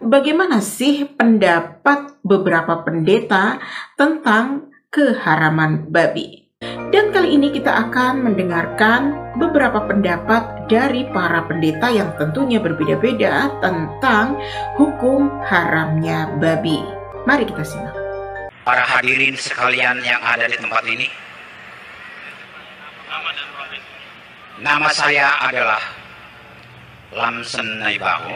bagaimana sih pendapat beberapa pendeta tentang keharaman babi? Dan kali ini kita akan mendengarkan beberapa pendapat dari para pendeta yang tentunya berbeda-beda tentang hukum haramnya babi. Mari kita simak. Para hadirin sekalian yang ada di tempat ini, nama saya adalah Lamsen Naibaho.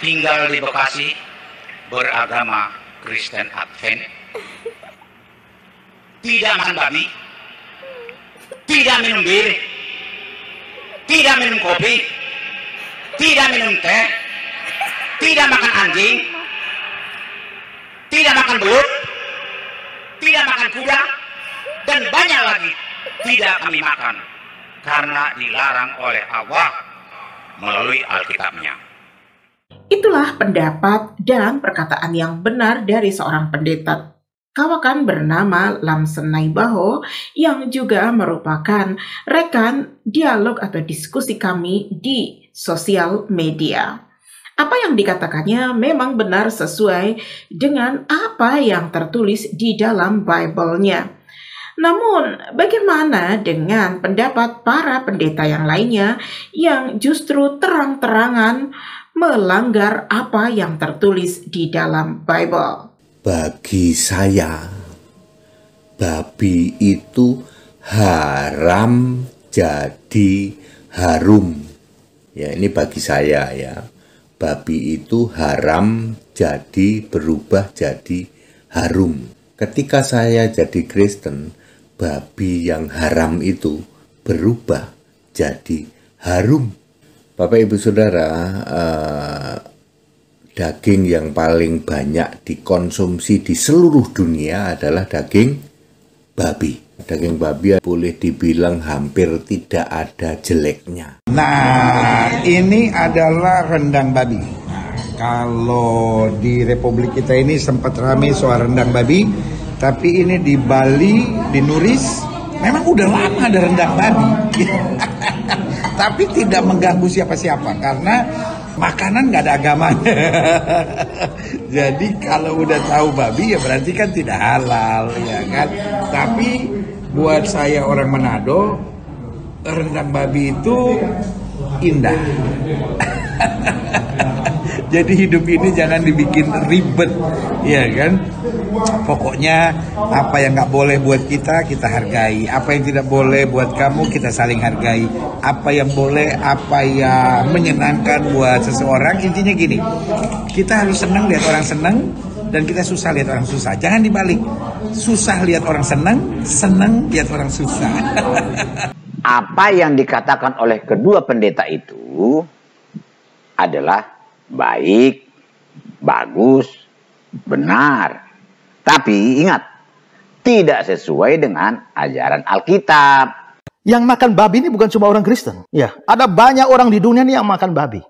Tinggal di Bekasi, beragama Kristen Advent, tidak makan babi, tidak minum bir, tidak minum kopi, tidak minum teh, tidak makan anjing, tidak makan belut, tidak makan kuda, dan banyak lagi tidak kami makan karena dilarang oleh Allah melalui Alkitabnya. Itulah pendapat dan perkataan yang benar dari seorang pendeta kawakan bernama Lamsen Naibaho yang juga merupakan rekan dialog atau diskusi kami di sosial media. Apa yang dikatakannya memang benar sesuai dengan apa yang tertulis di dalam Bible-nya. Namun, bagaimana dengan pendapat para pendeta yang lainnya yang justru terang-terangan melanggar apa yang tertulis di dalam Bible? Bagi saya, babi itu haram jadi harum. Ya, ini bagi saya ya. Babi itu haram jadi berubah jadi harum. Ketika saya jadi Kristen, babi yang haram itu berubah jadi harum. Bapak Ibu Saudara, daging yang paling banyak dikonsumsi di seluruh dunia adalah daging babi. Daging babi boleh dibilang hampir tidak ada jeleknya. Nah, ini adalah rendang babi. Kalau di Republik kita ini sempat ramai soal rendang babi, tapi ini di Bali, di Nuris, memang udah lama ada rendang babi. Tapi tidak mengganggu siapa-siapa karena makanan nggak ada agamanya. Jadi kalau udah tahu babi ya berarti kan tidak halal, ya kan. Tapi buat saya orang Manado, rendang babi itu indah. Jadi hidup ini jangan dibikin ribet, ya kan. Pokoknya apa yang nggak boleh buat kita, kita hargai. Apa yang tidak boleh buat kamu, kita saling hargai. Apa yang boleh, apa yang menyenangkan buat seseorang, intinya gini. Kita harus senang lihat orang senang, dan kita susah lihat orang susah. Jangan dibalik. Susah lihat orang senang, senang lihat orang susah. Apa yang dikatakan oleh kedua pendeta itu adalah baik, bagus, benar. Tapi ingat, tidak sesuai dengan ajaran Alkitab. Yang makan babi ini bukan cuma orang Kristen. Ya, ada banyak orang di dunia ini yang makan babi.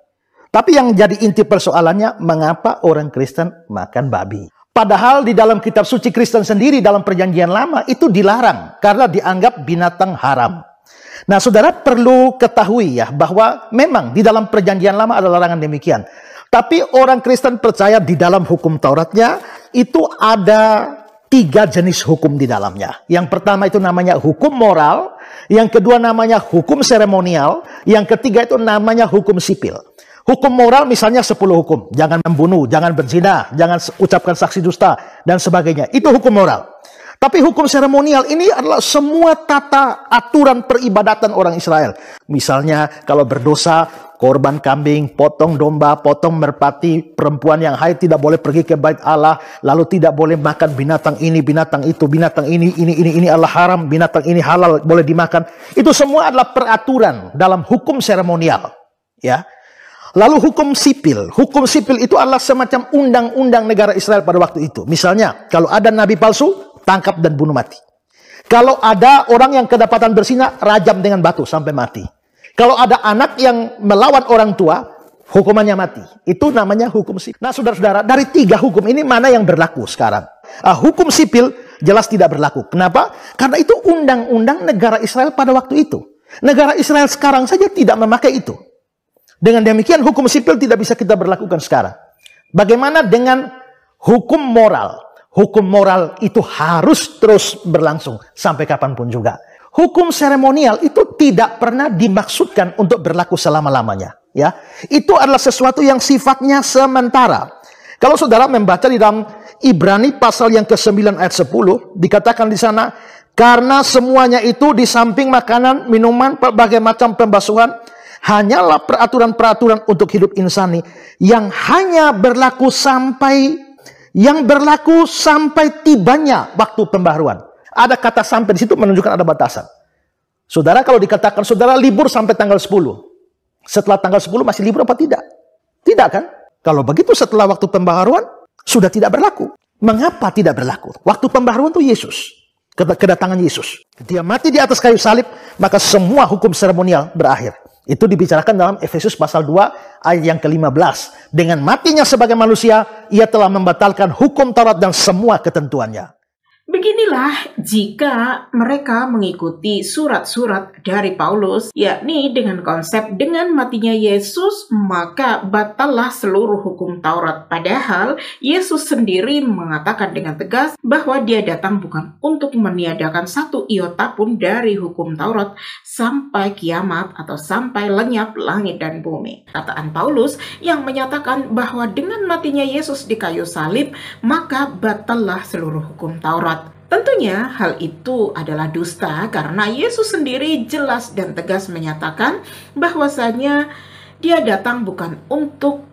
Tapi yang jadi inti persoalannya, mengapa orang Kristen makan babi? Padahal di dalam kitab suci Kristen sendiri dalam perjanjian lama itu dilarang karena dianggap binatang haram. Nah, saudara perlu ketahui ya bahwa memang di dalam perjanjian lama ada larangan demikian. Tapi orang Kristen percaya di dalam hukum Tauratnya itu ada 3 jenis hukum di dalamnya. Yang pertama itu namanya hukum moral, yang kedua namanya hukum seremonial, yang ketiga itu namanya hukum sipil. Hukum moral misalnya 10 hukum, jangan membunuh, jangan berzina, jangan ucapkan saksi dusta, dan sebagainya. Itu hukum moral. Tapi hukum seremonial ini adalah semua tata aturan peribadatan orang Israel. Misalnya kalau berdosa, korban kambing, potong domba, potong merpati, perempuan yang haid tidak boleh pergi ke bait Allah, lalu tidak boleh makan binatang ini, binatang itu, binatang ini adalah haram, binatang ini halal, boleh dimakan. Itu semua adalah peraturan dalam hukum seremonial, ya. Lalu hukum sipil itu adalah semacam undang-undang negara Israel pada waktu itu. Misalnya, kalau ada nabi palsu, tangkap dan bunuh mati. Kalau ada orang yang kedapatan berzina, rajam dengan batu sampai mati. Kalau ada anak yang melawan orang tua, hukumannya mati. Itu namanya hukum sipil. Nah, saudara-saudara, dari 3 hukum ini mana yang berlaku sekarang? Hukum sipil jelas tidak berlaku. Kenapa? Karena itu undang-undang negara Israel pada waktu itu. Negara Israel sekarang saja tidak memakai itu. Dengan demikian hukum sipil tidak bisa kita berlakukan sekarang. Bagaimana dengan hukum moral? Hukum moral itu harus terus berlangsung sampai kapanpun juga. Hukum seremonial itu tidak pernah dimaksudkan untuk berlaku selama-lamanya. Ya, itu adalah sesuatu yang sifatnya sementara. Kalau saudara membaca di dalam Ibrani pasal yang ke-9 ayat 10, dikatakan di sana, karena semuanya itu di samping makanan, minuman, berbagai macam pembasuhan, hanyalah peraturan-peraturan untuk hidup insani yang hanya berlaku sampai tibanya waktu pembaharuan. Ada kata sampai di situ menunjukkan ada batasan. Saudara, kalau dikatakan saudara libur sampai tanggal 10, setelah tanggal 10 masih libur apa tidak? Tidak kan? Kalau begitu setelah waktu pembaharuan sudah tidak berlaku. Mengapa tidak berlaku? Waktu pembaharuan itu Yesus. Kedatangan Yesus. Dia mati di atas kayu salib, maka semua hukum seremonial berakhir. Itu dibicarakan dalam Efesus pasal 2 ayat yang ke-15. Dengan matinya sebagai manusia, ia telah membatalkan hukum Taurat dan semua ketentuannya. Beginilah jika mereka mengikuti surat-surat dari Paulus, yakni dengan konsep dengan matinya Yesus, maka batallah seluruh hukum Taurat. Padahal Yesus sendiri mengatakan dengan tegas bahwa dia datang bukan untuk meniadakan satu iota pun dari hukum Taurat sampai kiamat atau sampai lenyap langit dan bumi. Kataan Paulus yang menyatakan bahwa dengan matinya Yesus di kayu salib, maka batallah seluruh hukum Taurat. Tentunya hal itu adalah dusta karena Yesus sendiri jelas dan tegas menyatakan bahwasanya dia datang bukan untuk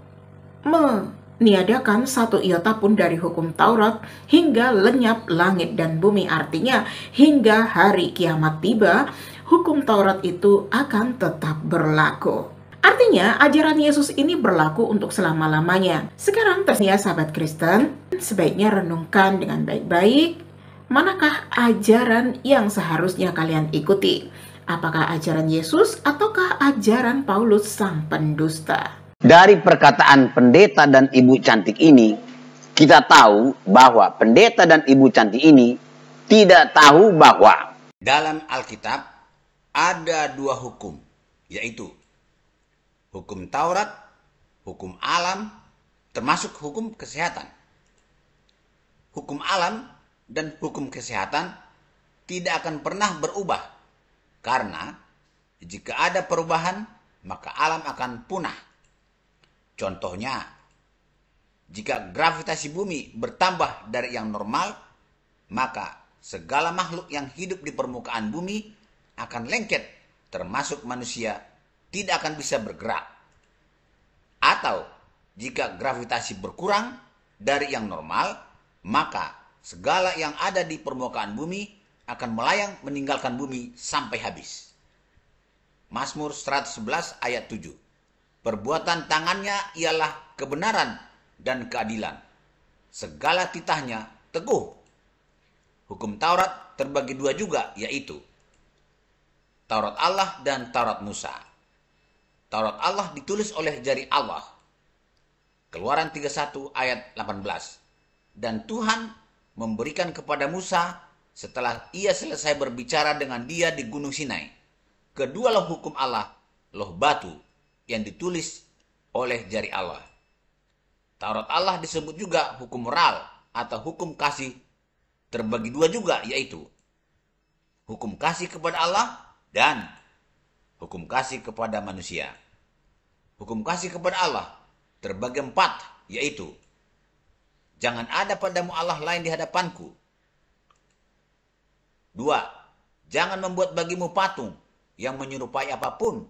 meniadakan satu iota pun dari hukum Taurat hingga lenyap langit dan bumi. Artinya hingga hari kiamat tiba, hukum Taurat itu akan tetap berlaku. Artinya ajaran Yesus ini berlaku untuk selama-lamanya. Sekarang tersedia sahabat Kristen, sebaiknya renungkan dengan baik-baik. Manakah ajaran yang seharusnya kalian ikuti? Apakah ajaran Yesus ataukah ajaran Paulus sang pendusta? Dari perkataan pendeta dan ibu cantik ini, kita tahu bahwa pendeta dan ibu cantik ini tidak tahu bahwa dalam Alkitab ada dua hukum, yaitu hukum Taurat, hukum alam, termasuk hukum kesehatan. Hukum alam dan hukum kesehatan tidak akan pernah berubah, karena jika ada perubahan, maka alam akan punah. Contohnya, jika gravitasi bumi bertambah dari yang normal, maka segala makhluk yang hidup di permukaan bumi akan lengket, termasuk manusia, tidak akan bisa bergerak. Atau, jika gravitasi berkurang dari yang normal, maka segala yang ada di permukaan bumi akan melayang meninggalkan bumi sampai habis. Mazmur 111 ayat 7. Perbuatan tangannya ialah kebenaran dan keadilan. Segala titahnya teguh. Hukum Taurat terbagi dua juga, yaitu Taurat Allah dan Taurat Musa. Taurat Allah ditulis oleh jari Allah. Keluaran 31 ayat 18. Dan Tuhan memberikan kepada Musa setelah ia selesai berbicara dengan dia di Gunung Sinai. Kedua loh hukum Allah, loh batu yang ditulis oleh jari Allah. Taurat Allah disebut juga hukum moral atau hukum kasih, terbagi dua juga, yaitu hukum kasih kepada Allah dan hukum kasih kepada manusia. Hukum kasih kepada Allah terbagi 4, yaitu jangan ada padamu Allah lain di hadapanku. 2. Jangan membuat bagimu patung yang menyerupai apapun.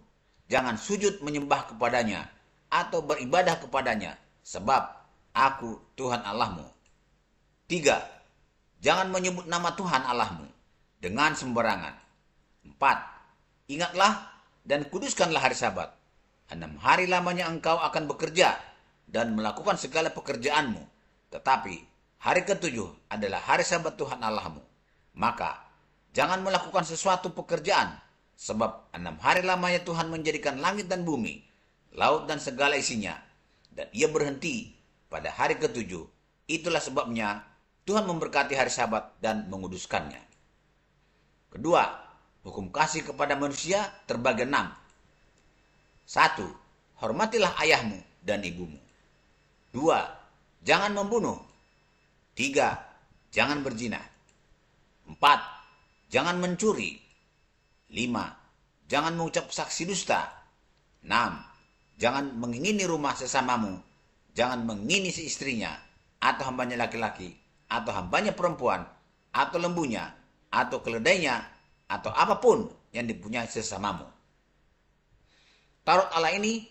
Jangan sujud menyembah kepadanya atau beribadah kepadanya, sebab aku Tuhan Allahmu. 3. Jangan menyebut nama Tuhan Allahmu dengan sembarangan. 4. Ingatlah dan kuduskanlah hari Sabat. 6 hari lamanya engkau akan bekerja dan melakukan segala pekerjaanmu. Tetapi hari ke-7 adalah hari Sabat Tuhan Allahmu. Maka jangan melakukan sesuatu pekerjaan, sebab 6 hari lamanya Tuhan menjadikan langit dan bumi, laut dan segala isinya, dan ia berhenti pada hari ke-7. Itulah sebabnya Tuhan memberkati hari Sabat dan menguduskannya. Kedua, Hukum kasih kepada manusia terbagi 6. 1. Hormatilah ayahmu dan ibumu. 2. Jangan membunuh. 3. Jangan berzina. 4. Jangan mencuri. 5. Jangan mengucap saksi dusta. 6. Jangan mengingini rumah sesamamu. Jangan mengingini si istrinya, atau hambanya laki-laki, atau hambanya perempuan, atau lembunya, atau keledainya, atau apapun yang dipunyai sesamamu. Taurat Allah ini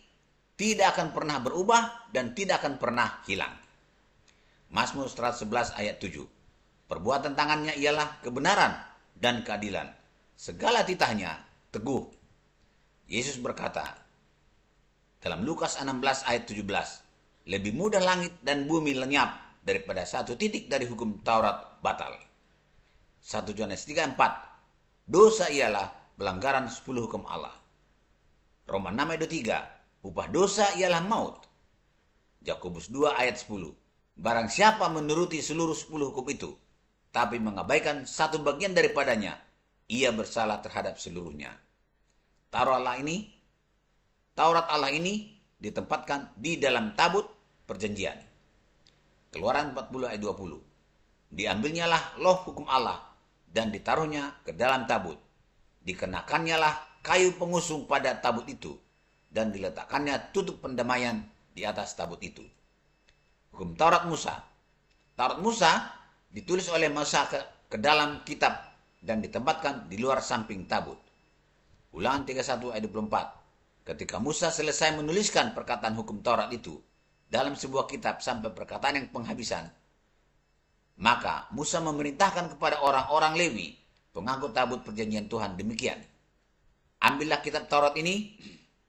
tidak akan pernah berubah dan tidak akan pernah hilang. Mazmur 111 ayat 7. Perbuatan tangannya ialah kebenaran dan keadilan. Segala titahnya teguh. Yesus berkata dalam Lukas 16 ayat 17, lebih mudah langit dan bumi lenyap daripada satu titik dari hukum Taurat batal. 1 Yohanes 3:4, dosa ialah pelanggaran 10 hukum Allah. Roma 6 ayat 3, upah dosa ialah maut. Yakobus 2 ayat 10, barang siapa menuruti seluruh 10 hukum itu, tapi mengabaikan satu bagian daripadanya, ia bersalah terhadap seluruhnya. Taurat Allah ini ditempatkan di dalam tabut perjanjian. Keluaran 40 ayat 20. Diambilnyalah loh hukum Allah dan ditaruhnya ke dalam tabut. Dikenakannya kayu pengusung pada tabut itu dan diletakkannya tutup pendamaian di atas tabut itu. Hukum Taurat Musa. Taurat Musa ditulis oleh Musa ke dalam kitab dan ditempatkan di luar samping tabut. Ulangan 31 ayat 24. Ketika Musa selesai menuliskan perkataan hukum Taurat itu dalam sebuah kitab sampai perkataan yang penghabisan, maka Musa memerintahkan kepada orang-orang Lewi, pengangkut tabut perjanjian Tuhan, demikian. Ambillah kitab Taurat ini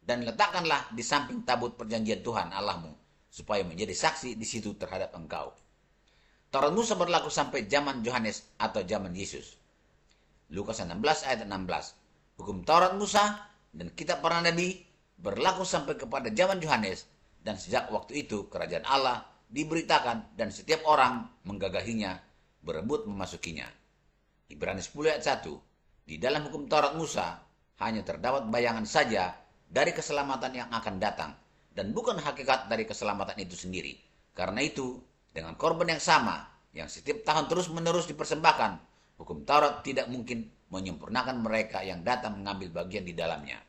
dan letakkanlah di samping tabut perjanjian Tuhan Allahmu, supaya menjadi saksi di situ terhadap engkau. Taurat Musa berlaku sampai zaman Yohanes atau zaman Yesus. Lukas 16 ayat 16. Hukum Taurat Musa dan kitab para nabi berlaku sampai kepada zaman Yohanes, dan sejak waktu itu kerajaan Allah diberitakan dan setiap orang menggagahinya, berebut memasukinya. Ibrani 10 ayat 1. Di dalam hukum Taurat Musa hanya terdapat bayangan saja dari keselamatan yang akan datang dan bukan hakikat dari keselamatan itu sendiri. Karena itu, dengan korban yang sama yang setiap tahun terus-menerus dipersembahkan, hukum Taurat tidak mungkin menyempurnakan mereka yang datang mengambil bagian di dalamnya.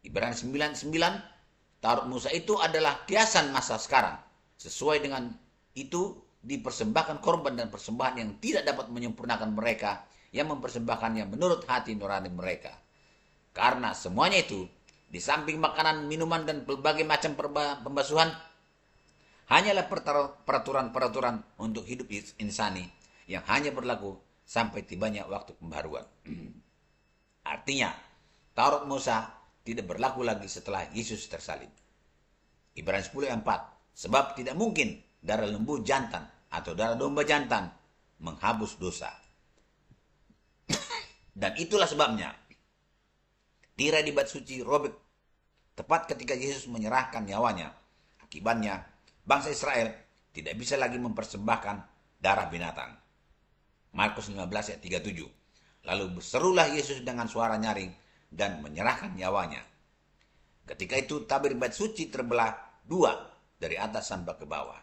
Ibrani 9:9, Taurat Musa itu adalah kiasan masa sekarang. Sesuai dengan itu dipersembahkan korban dan persembahan yang tidak dapat menyempurnakan mereka yang mempersembahkannya menurut hati nurani mereka. Karena semuanya itu, di samping makanan, minuman, dan berbagai macam pembasuhan, hanyalah peraturan-peraturan untuk hidup insani yang hanya berlaku sampai tibanya waktu pembaharuan. Artinya, Taurat Musa tidak berlaku lagi setelah Yesus tersalib. Ibrani 10 ayat 4. Sebab tidak mungkin darah lembu jantan atau darah domba jantan menghapus dosa. Dan itulah sebabnya tirai di bait suci robek tepat ketika Yesus menyerahkan nyawanya. Akibatnya bangsa Israel tidak bisa lagi mempersembahkan darah binatang. Markus 15 ayat 37. Lalu berserulah Yesus dengan suara nyaring dan menyerahkan nyawanya. Ketika itu tabir bait suci terbelah dua dari atas sampai ke bawah.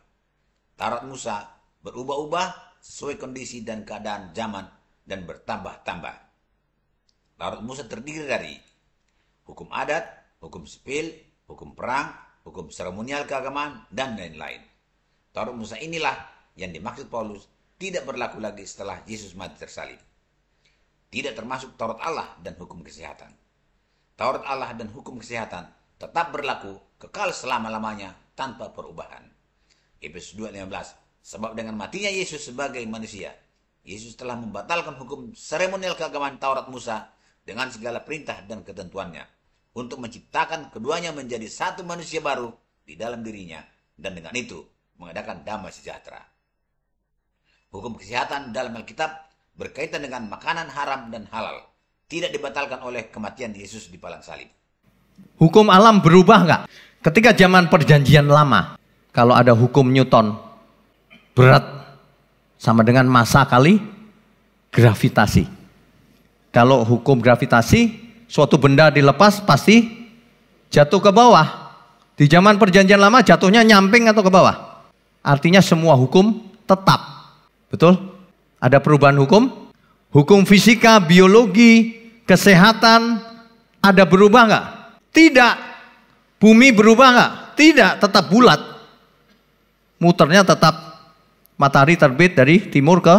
Taurat Musa berubah-ubah sesuai kondisi dan keadaan zaman dan bertambah-tambah. Taurat Musa terdiri dari hukum adat, hukum sipil, hukum perang, hukum seremonial keagamaan, dan lain-lain. Taurat Musa inilah yang dimaksud Paulus tidak berlaku lagi setelah Yesus mati tersalib. Tidak termasuk Taurat Allah dan hukum kesehatan. Taurat Allah dan hukum kesehatan tetap berlaku kekal selama-lamanya tanpa perubahan. Efesus 2:15. Sebab dengan matinya Yesus sebagai manusia, Yesus telah membatalkan hukum seremonial keagamaan Taurat Musa dengan segala perintah dan ketentuannya untuk menciptakan keduanya menjadi satu manusia baru di dalam dirinya dan dengan itu mengadakan damai sejahtera. Hukum kesehatan dalam Alkitab berkaitan dengan makanan haram dan halal, tidak dibatalkan oleh kematian Yesus di palang salib. Hukum alam berubah nggak? Ketika zaman perjanjian lama, kalau ada hukum Newton, berat sama dengan massa kali gravitasi. Kalau hukum gravitasi, suatu benda dilepas pasti jatuh ke bawah. Di zaman perjanjian lama jatuhnya nyamping atau ke bawah. Artinya semua hukum tetap. Betul? Ada perubahan hukum? Hukum fisika, biologi, kesehatan, ada berubah nggak? Tidak. Bumi berubah nggak? Tidak, tetap bulat. Muternya tetap matahari terbit dari timur ke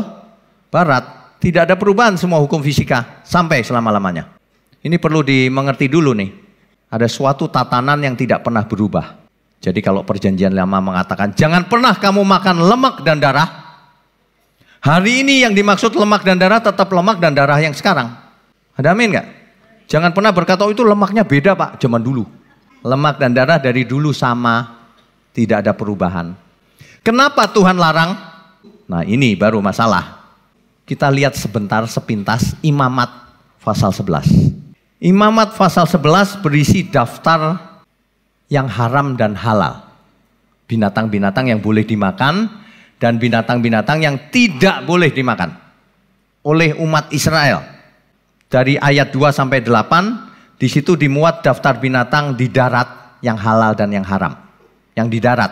barat. Tidak ada perubahan semua hukum fisika sampai selama-lamanya. Ini perlu dimengerti dulu nih. Ada suatu tatanan yang tidak pernah berubah. Jadi kalau perjanjian lama mengatakan jangan pernah kamu makan lemak dan darah. Hari ini yang dimaksud lemak dan darah tetap lemak dan darah yang sekarang. Ada amin nggak? Jangan pernah berkata oh, itu lemaknya beda Pak, zaman dulu. Lemak dan darah dari dulu sama, tidak ada perubahan. Kenapa Tuhan larang? Nah ini baru masalah. Kita lihat sebentar sepintas Imamat pasal 11. Imamat pasal 11 berisi daftar yang haram dan halal. Binatang-binatang yang boleh dimakan dan binatang-binatang yang tidak boleh dimakan oleh umat Israel. Dari ayat 2 sampai 8, di situ dimuat daftar binatang di darat yang halal dan yang haram. Yang di darat.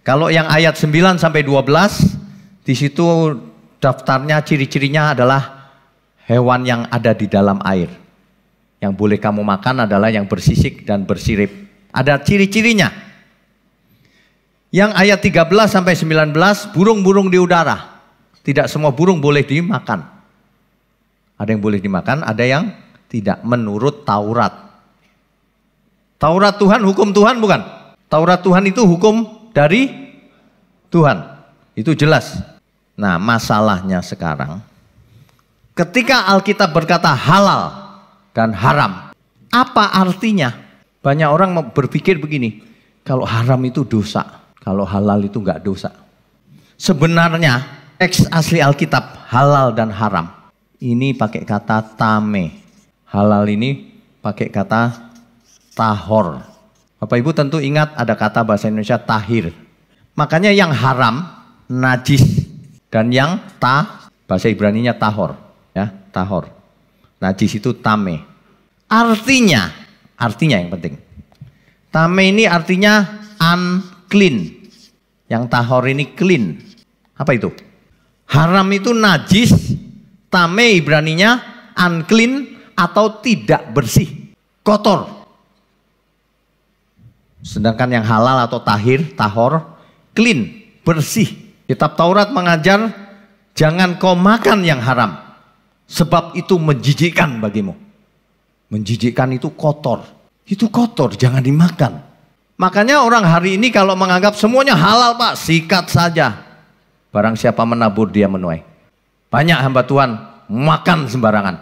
Kalau yang ayat 9 sampai 12, di situ daftarnya ciri-cirinya adalah hewan yang ada di dalam air. Yang boleh kamu makan adalah yang bersisik dan bersirip. Ada ciri-cirinya. Yang ayat 13 sampai 19, burung-burung di udara. Tidak semua burung boleh dimakan. Ada yang boleh dimakan, ada yang tidak menurut Taurat. Taurat Tuhan, hukum Tuhan bukan? Taurat Tuhan itu hukum dari Tuhan. Itu jelas. Nah, masalahnya sekarang, ketika Alkitab berkata halal dan haram, apa artinya? Banyak orang berpikir begini, kalau haram itu dosa, kalau halal itu enggak dosa. Sebenarnya teks asli Alkitab halal dan haram ini pakai kata tame. Halal ini pakai kata tahor. Bapak Ibu tentu ingat ada kata bahasa Indonesia tahir. Makanya yang haram najis dan yang bahasa Ibraninya tahor, ya, tahor. Najis itu tame. Artinya yang penting. Tame ini artinya unclean. Yang tahor ini clean. Apa itu? Haram itu najis, tame Ibraninya unclean atau tidak bersih, kotor. Sedangkan yang halal atau tahor, clean, bersih. Kitab Taurat mengajar jangan kau makan yang haram, sebab itu menjijikkan bagimu. Menjijikkan itu kotor. Itu kotor, jangan dimakan. Makanya orang hari ini kalau menganggap semuanya halal Pak, sikat saja. Barang siapa menabur dia menuai. Banyak hamba Tuhan makan sembarangan.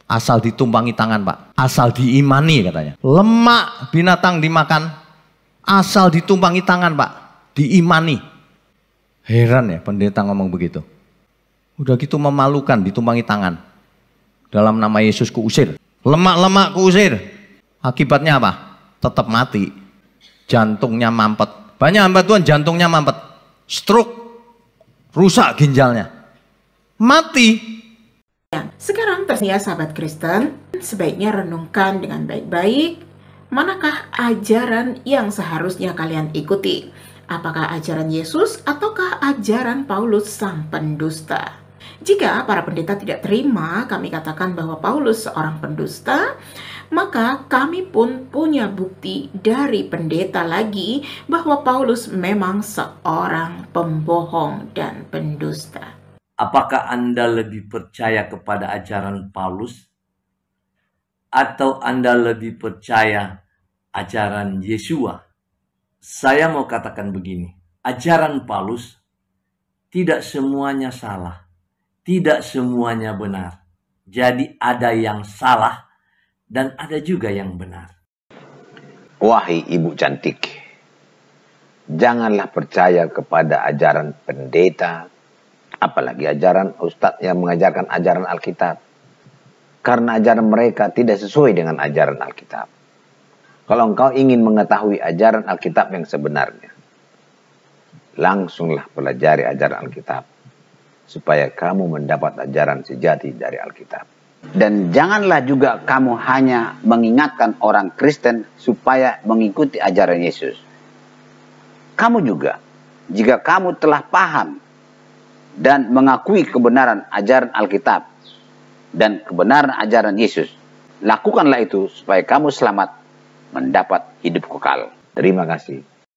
Asal ditumpangi tangan Pak. Asal diimani katanya. Lemak binatang dimakan. Asal ditumpangi tangan Pak. Diimani. Heran ya pendeta ngomong begitu. Udah gitu memalukan ditumpangi tangan. Dalam nama Yesus kuusir. Lemak-lemak kuusir. Akibatnya apa? Tetap mati. Jantungnya mampet. Banyak hamba Tuhan jantungnya mampet. Stroke. Rusak ginjalnya. Mati. Sekarang tersedia sahabat Kristen, sebaiknya renungkan dengan baik-baik. Manakah ajaran yang seharusnya kalian ikuti? Apakah ajaran Yesus ataukah ajaran Paulus sang pendusta? Jika para pendeta tidak terima kami katakan bahwa Paulus seorang pendusta, maka kami pun punya bukti dari pendeta lagi bahwa Paulus memang seorang pembohong dan pendusta. Apakah Anda lebih percaya kepada ajaran Paulus atau Anda lebih percaya ajaran Yesua? Saya mau katakan begini, ajaran Paulus tidak semuanya salah, tidak semuanya benar. Jadi ada yang salah dan ada juga yang benar. Wahai ibu cantik, janganlah percaya kepada ajaran pendeta, apalagi ajaran ustadz yang mengajarkan ajaran Alkitab. Karena ajaran mereka tidak sesuai dengan ajaran Alkitab. Kalau engkau ingin mengetahui ajaran Alkitab yang sebenarnya, langsunglah pelajari ajaran Alkitab. Supaya kamu mendapat ajaran sejati dari Alkitab. Dan janganlah juga kamu hanya mengingatkan orang Kristen supaya mengikuti ajaran Yesus. Kamu juga, jika kamu telah paham dan mengakui kebenaran ajaran Alkitab dan kebenaran ajaran Yesus, lakukanlah itu supaya kamu selamat mendapat hidup kekal. Terima kasih.